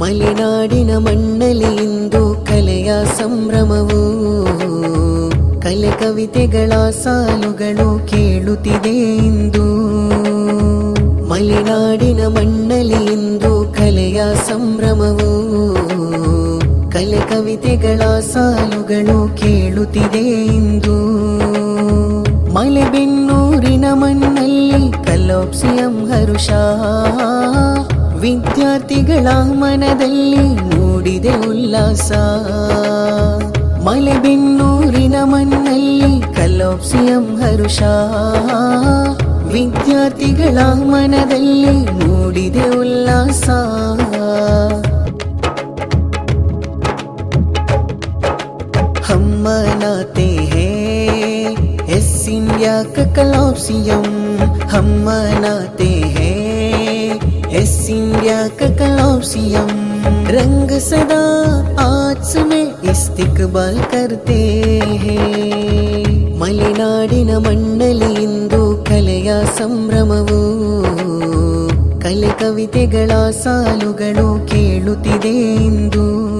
ಮಲೆನಾಡಿನ ಮಣ್ಣಲ್ಲಿ ಇಂದು ಕಲೆಯ ಸಂಭ್ರಮವು, ಕಲೆ ಕವಿತೆಗಳ ಸಾಲುಗಳು ಕೇಳುತ್ತಿದೆ ಇಂದು. ಮಲೆನಾಡಿನ ಮಣ್ಣಲ್ಲಿ ಇಂದು ಕಲೆಯ ಸಂಭ್ರಮವು, ಕಲೆ ಕವಿತೆಗಳ ಸಾಲುಗಳು ಕೇಳುತ್ತಿದೆ ಇಂದು. ಮಲೆಬೆನ್ನೂರಿನ ಮಣ್ಣಲ್ಲಿ ಕಲೋಪ್ಸಿಯಂ ಹರುಷ, ವಿದ್ಯಾರ್ಥಿಗಳ ಮನದಲ್ಲಿ ಮೂಡಿದೆ ಉಲ್ಲಾಸ. ಮಲೆಬೆನ್ನೂರಿನ ಮಣ್ಣಲ್ಲಿ ಕಲೋಪ್ಸಿಯಂ ಹರುಷ, ವಿದ್ಯಾರ್ಥಿಗಳ ಮನದಲ್ಲಿ ಮೂಡಿದೆ ಉಲ್ಲಾಸ. हम मनाते हैं इस इंडिया का कलौसियम, हम मनाते हैं इस इंडिया का कलौसियम. रंग सदा आज में इस्तिकबाल करते हैं. ಮಲೆನಾಡಿನ ಮಣ್ಣಲ್ಲಿ ಇಂದು ಕಲೆಯ ಸಂಭ್ರಮವು, ಕಲೆ ಕವಿತೆಗಳ ಸಾಲುಗಳು ಕೇಳುತ್ತಿದೆ ಇಂದು.